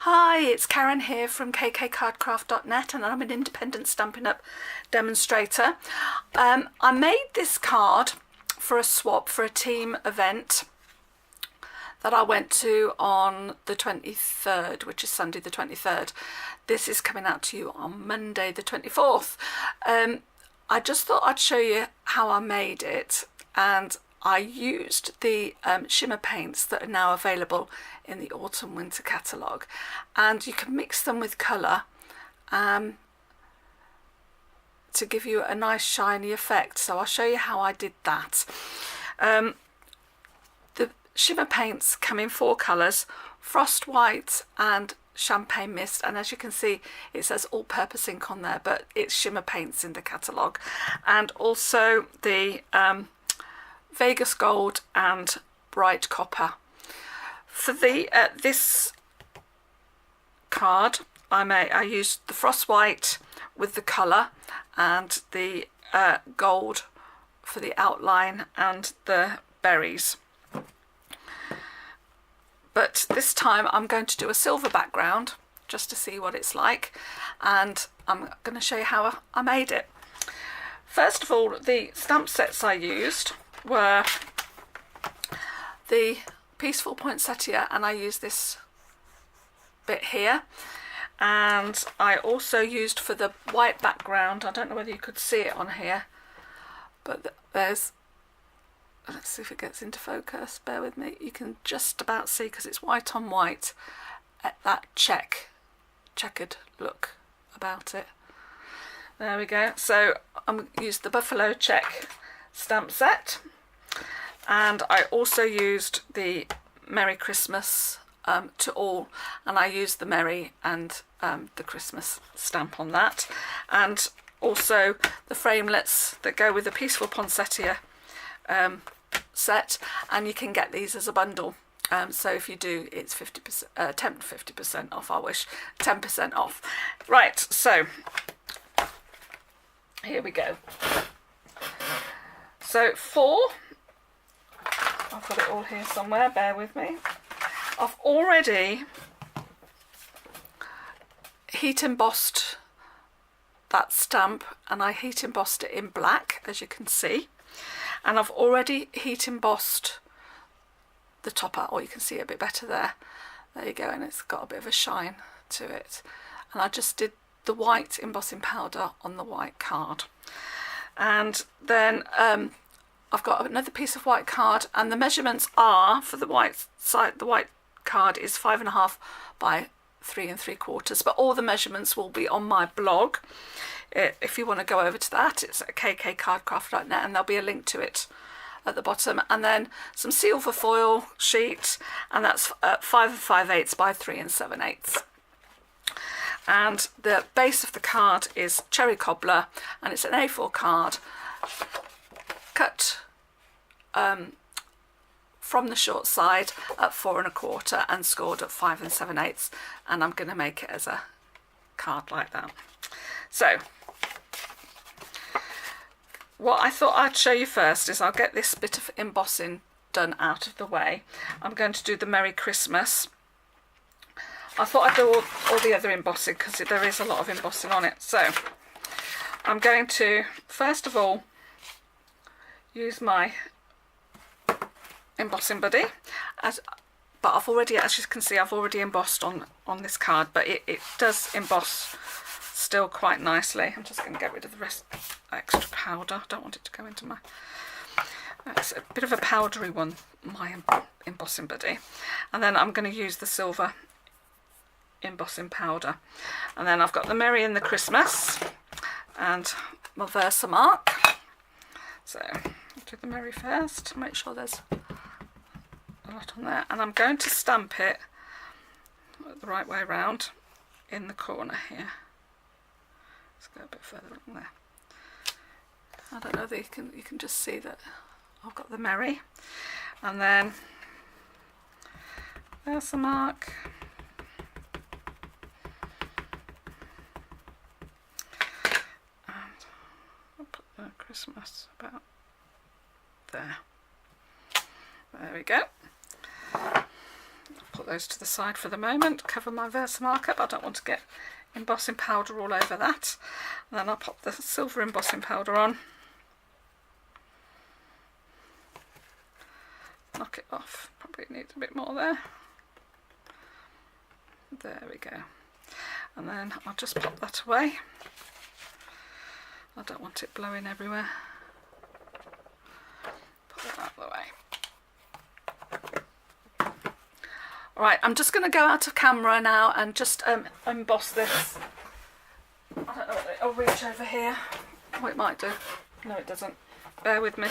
Hi, it's Karen here from kkcardcraft.net and I'm an independent Stampin' Up demonstrator. I made this card for a swap for a team event that I went to on the 23rd, which is Sunday the 23rd. This is coming out to you on Monday the 24th. I just thought I'd show you how I made it, and I used the shimmer paints that are now available in the Autumn Winter catalogue, and you can mix them with colour to give you a nice shiny effect. So I'll show you how I did that. The shimmer paints come in 4 colours: frost white and champagne mist, and as you can see it says all-purpose ink on there, but it's shimmer paints in the catalogue, and also the Vegas gold and bright copper. For the this card I used the frost white with the colour and the gold for the outline and the berries. But this time I'm going to do a silver background just to see what it's like, and I'm going to show you how I made it. First of all, the stamp sets I used were the Peaceful Poinsettia, and I used this bit here, and I also used for the white background, I don't know whether you could see it on here, but there's, let's see if it gets into focus, bear with me, you can just about see because it's white on white, that checkered look about it. There we go. So I'm used the Buffalo Check stamp set, and I also used the Merry Christmas to all, and I used the Merry and the Christmas stamp on that, and also the framelets that go with the Peaceful Poinsettia set, and you can get these as a bundle. So if you do, it's 50%, 50% off. I wish 10% off. Right, so here we go. So I've got it all here somewhere, bear with me. I've already heat embossed that stamp, and I heat embossed it in black, as you can see. And I've already heat embossed the topper, or you can see it a bit better there. There you go, and it's got a bit of a shine to it. And I just did the white embossing powder on the white card. And then I've got another piece of white card, and the measurements are, for the white side, the white card is 5.5 by 3 3/4, but all the measurements will be on my blog. If you want to go over to that, it's at kkcardcraft.net, and there'll be a link to it at the bottom. And then some silver foil sheet, and that's 5 5/8 by 3 7/8. And the base of the card is cherry cobbler, and it's an A4 card cut from the short side at 4 1/4 and scored at 5 7/8, and I'm going to make it as a card like that. So what I thought I'd show you first is I'll get this bit of embossing done out of the way. I'm going to do the Merry Christmas. I thought I'd do all the other embossing because there is a lot of embossing on it. So I'm going to first of all use my embossing buddy, but I've already, as you can see, I've already embossed on this card, but it does emboss still quite nicely. I'm just going to get rid of the rest extra powder. I don't want it to go into my, it's a bit of a powdery one, my embossing buddy. And then I'm going to use the silver embossing powder, and then I've got the Merry and the Christmas and my Versamark. So I'll do the Merry first, make sure there's a lot on there, and I'm going to stamp it the right way around in the corner here. Let's go a bit further along there. I don't know that you can just see that I've got the Merry, and then Versamark, and I'll put the Christmas about there. There we go. Put those to the side for the moment, cover my Versamarker, but I don't want to get embossing powder all over that. And then I'll pop the silver embossing powder on. Knock it off, probably needs a bit more there. There we go. And then I'll just pop that away. I don't want it blowing everywhere. Put that out of the way. Alright, I'm just going to go out of camera now and just emboss this. I don't know what I'll reach over here. Oh, it might do. No, it doesn't. Bear with me.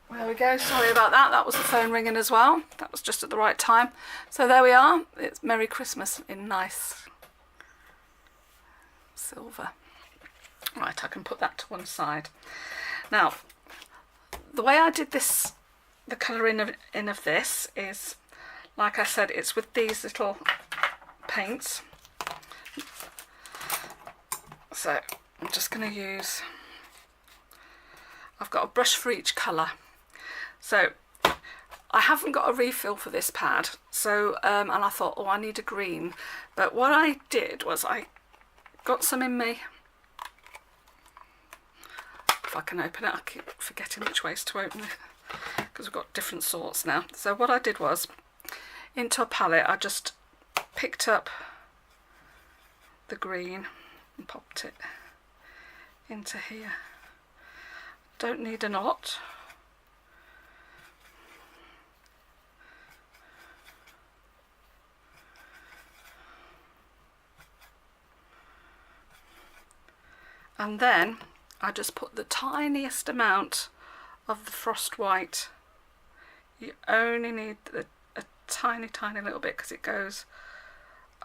There we go, sorry about that, that was the phone ringing as well, that was just at the right time. So there we are, it's Merry Christmas in nice silver. Right, I can put that to one side. Now, the way I did this, the colouring of this is, like I said, it's with these little paints. So I'm just going to use, I've got a brush for each colour. So I haven't got a refill for this pad, so and I thought, oh, I need a green. But what I did was I got some in me. If I can open it, I keep forgetting which ways to open it because we've got different sorts now. So what I did was, into a palette, I just picked up the green and popped it into here. Don't need a lot. And then I just put the tiniest amount of the frost white. You only need a tiny, tiny little bit because it goes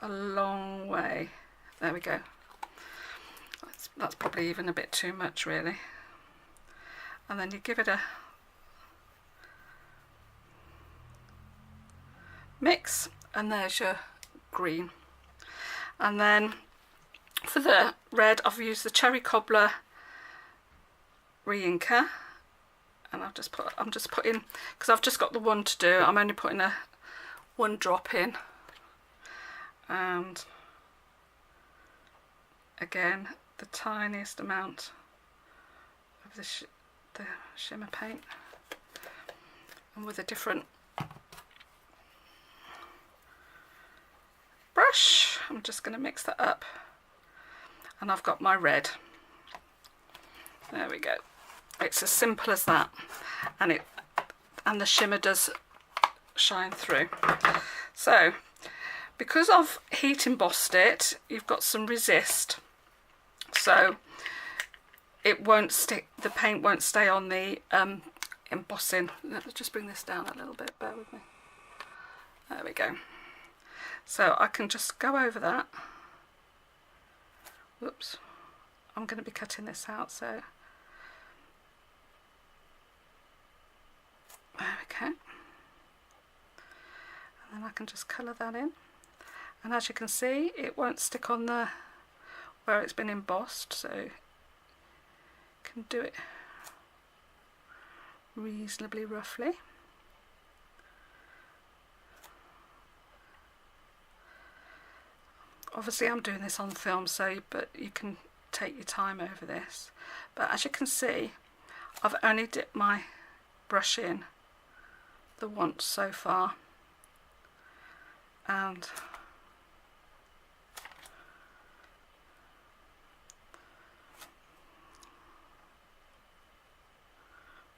a long way. There we go. That's probably even a bit too much, really. And then you give it a mix, and there's your green. And then for the red, I've used the Cherry Cobbler re-inker, and I'm just putting, because I've just got the one to do, I'm only putting one drop in, and again the tiniest amount of the shimmer paint, and with a different brush I'm just going to mix that up. And I've got my red. There we go. It's as simple as that, and the shimmer does shine through. So because I've heat embossed it, you've got some resist, so it won't stick. The paint won't stay on the embossing. Let me just bring this down a little bit. Bear with me. There we go. So I can just go over that. Whoops, I'm going to be cutting this out, so there we go. And then I can just colour that in, and as you can see, it won't stick on the where it's been embossed, so you can do it reasonably roughly. Obviously I'm doing this on film, but you can take your time over this. But as you can see, I've only dipped my brush in the once so far, and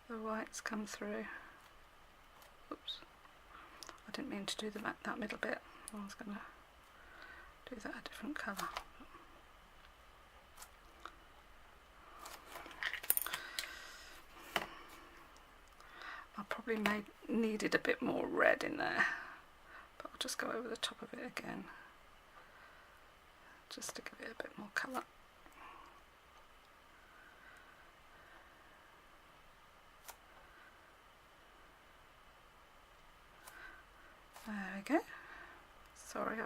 the whites come through. Oops, I didn't mean to do that middle bit. I was going to do that a different colour. I probably needed a bit more red in there, but I'll just go over the top of it again, just to give it a bit more colour. There we go. Sorry,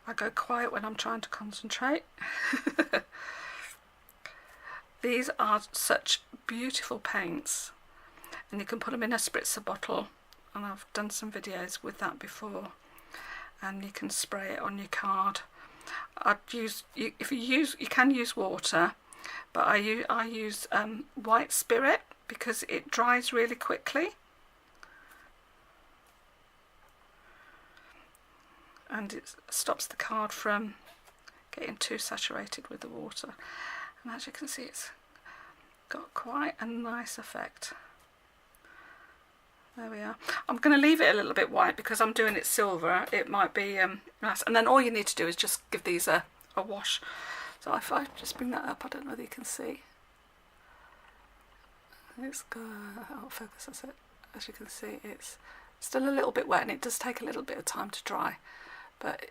I go quiet when I'm trying to concentrate. These are such beautiful paints, and you can put them in a spritzer bottle, and I've done some videos with that before, and you can spray it on your card. I'd use, if you can use water, but I use white spirit because it dries really quickly, and it stops the card from getting too saturated with the water. And as you can see, it's got quite a nice effect. There we are. I'm going to leave it a little bit white because I'm doing it silver. It might be nice. And then all you need to do is just give these a wash. So if I just bring that up, I don't know whether you can see. It's got, I'll focus it. As you can see, it's still a little bit wet, and it does take a little bit of time to dry, but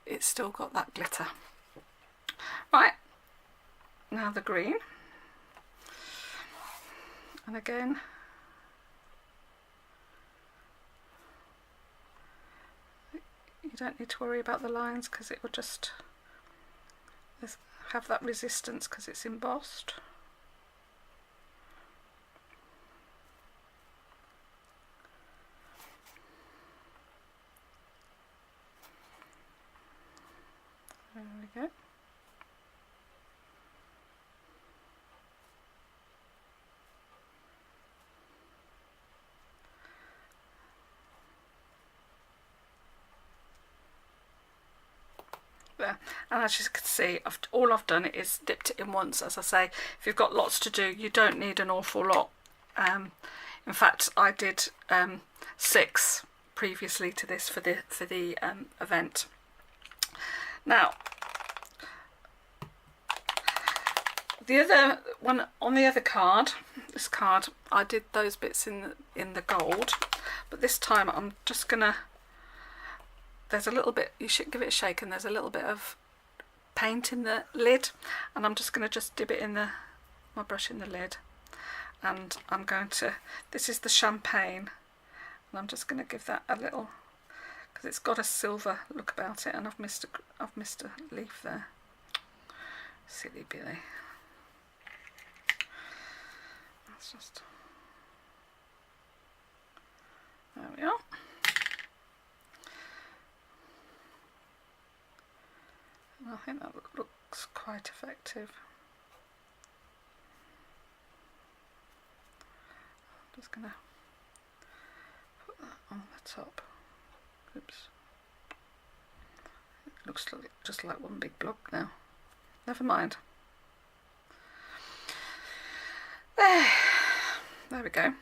it's still got that glitter. Right, now the green. And again, you don't need to worry about the lines because it will just have that resistance because it's embossed. There we go. There. And as you can see, all I've done is dipped it in once. As I say, if you've got lots to do, you don't need an awful lot. In fact, I did 6 previously to this for the event. Now, the other one on the other card, this card, I did those bits in the gold, but this time I'm just gonna. There's a little bit, you should give it a shake, and there's a little bit of paint in the lid, and I'm just going to just dip it in my brush in the lid, and I'm going to, this is the champagne, and I'm just going to give that a little, because it's got a silver look about it, and I've missed a leaf there. Silly Billy. That's just, there we are. I think that looks quite effective. I'm just going to put that on the top. Oops. It looks just like one big blob now. Never mind. There we go.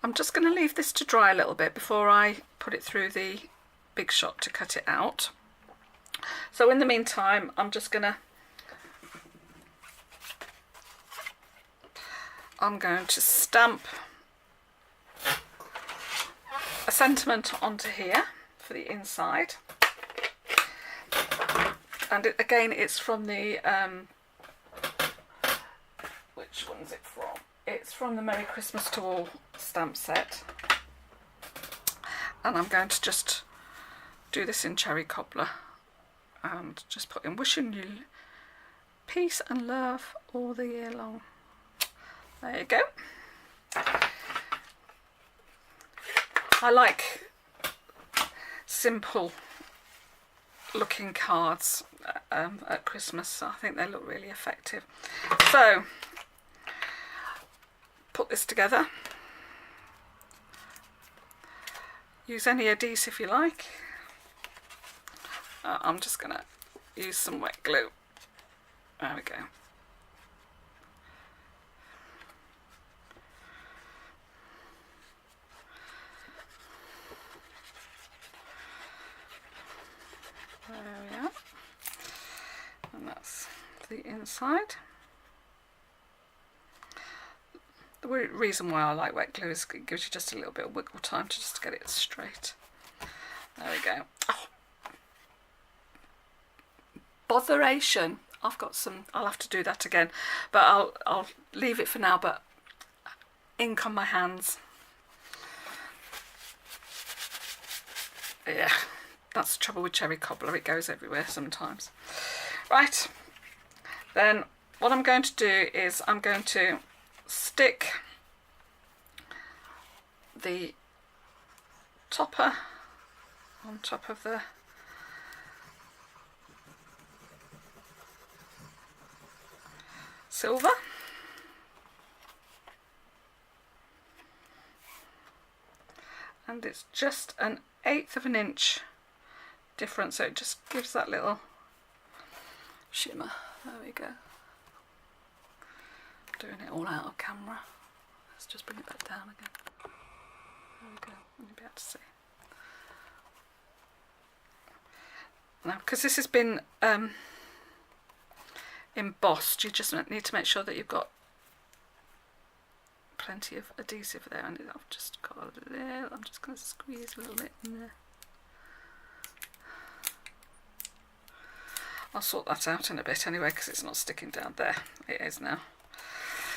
I'm just going to leave this to dry a little bit before I put it through the Big Shot to cut it out. So in the meantime, I'm going to stamp a sentiment onto here for the inside, and again it's from the which one is it from? It's from the Merry Christmas to All stamp set, and I'm going to just do this in cherry cobbler. And just put in wishing you peace and love all the year long. There you go. I like simple looking cards at Christmas. I think they look really effective. So put this together. Use any adhesive you like. I'm just going to use some wet glue. There we go. There we are. And that's the inside. The reason why I like wet glue is it gives you just a little bit of wiggle time to just get it straight. There we go. Oh. Botheration. I've got some, I'll have to do that again, but I'll leave it for now. But ink on my hands. Yeah, that's the trouble with cherry cobbler, it goes everywhere sometimes. Right, then what I'm going to do is I'm going to stick the topper on top of the silver. And it's just 1/8 of an inch difference, so it just gives that little shimmer. There we go. Doing it all out of camera. Let's just bring it back down again. There we go, you'll be able to see. Now, because this has been embossed, you just need to make sure that you've got plenty of adhesive there, and I've just got a little, I'm just going to squeeze a little bit in there. I'll sort that out in a bit anyway, because it's not sticking down there. It is now.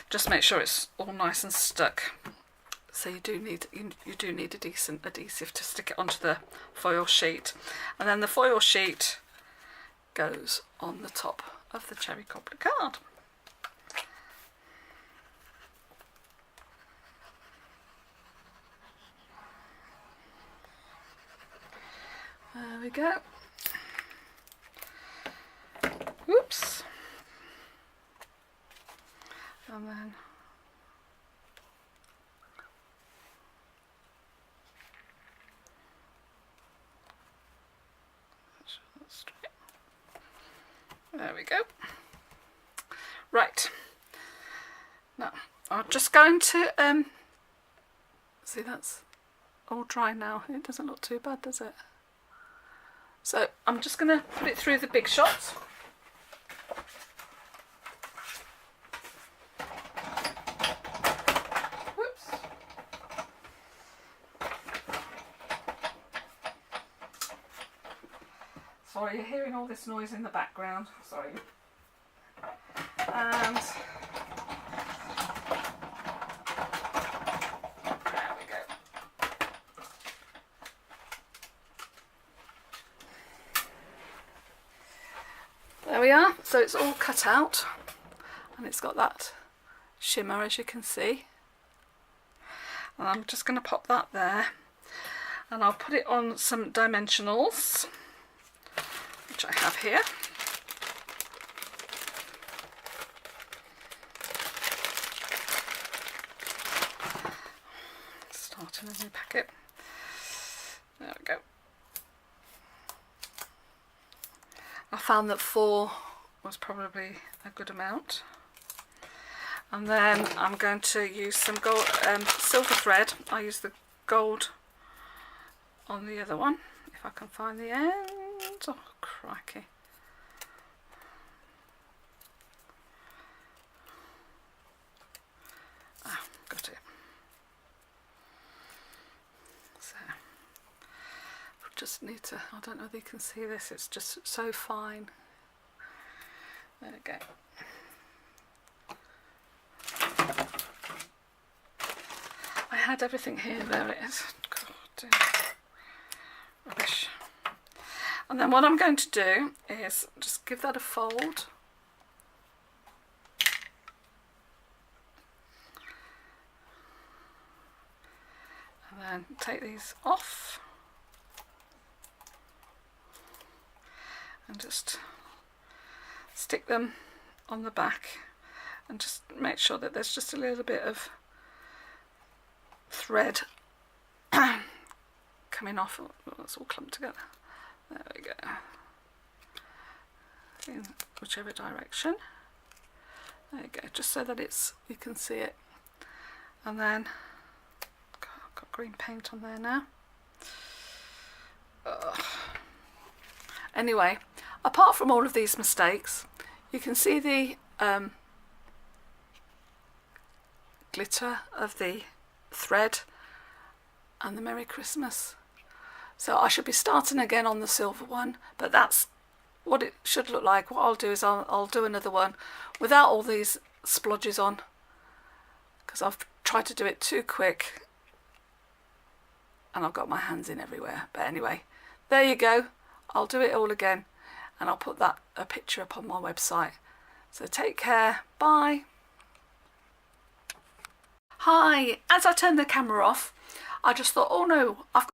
Just make sure it's all nice and stuck. So you do need a decent adhesive to stick it onto the foil sheet, and then the foil sheet goes on the top of the cherry cobbler card. There we go. Whoops. And then there we go. Right. Now I'm just going to see, that's all dry now. It doesn't look too bad, does it? So I'm just going to put it through the big shot. Whoops. Sorry, you're hearing all this noise in the background. Sorry. And there we go. There we are. So it's all cut out, and it's got that shimmer, as you can see. And I'm just going to pop that there, and I'll put it on some dimensionals, which I have here. Start in a new packet. There we go. I found that 4 was probably a good amount. And then I'm going to use some gold, silver thread. I use the gold on the other one, if I can find the end. Oh, crikey. Ah, got it. So, just need to, I don't know if you can see this, it's just so fine. There we go. I had everything here, there it is. God dear. Rubbish. And then what I'm going to do is just give that a fold. And then take these off. And just stick them on the back, and just make sure that there's just a little bit of thread coming off. Oh, it's all clumped together. There we go. In whichever direction. There you go, just so that it's, you can see it. And then I've got green paint on there now. Ugh. Anyway, apart from all of these mistakes, you can see the glitter of the thread and the Merry Christmas. So I should be starting again on the silver one, but that's what it should look like. What I'll do is I'll do another one without all these splodges on, because I've tried to do it too quick and I've got my hands in everywhere. But anyway, there you go. I'll do it all again, and I'll put a picture up on my website. So take care. Bye. Hi. As I turned the camera off, I just thought, oh no, I've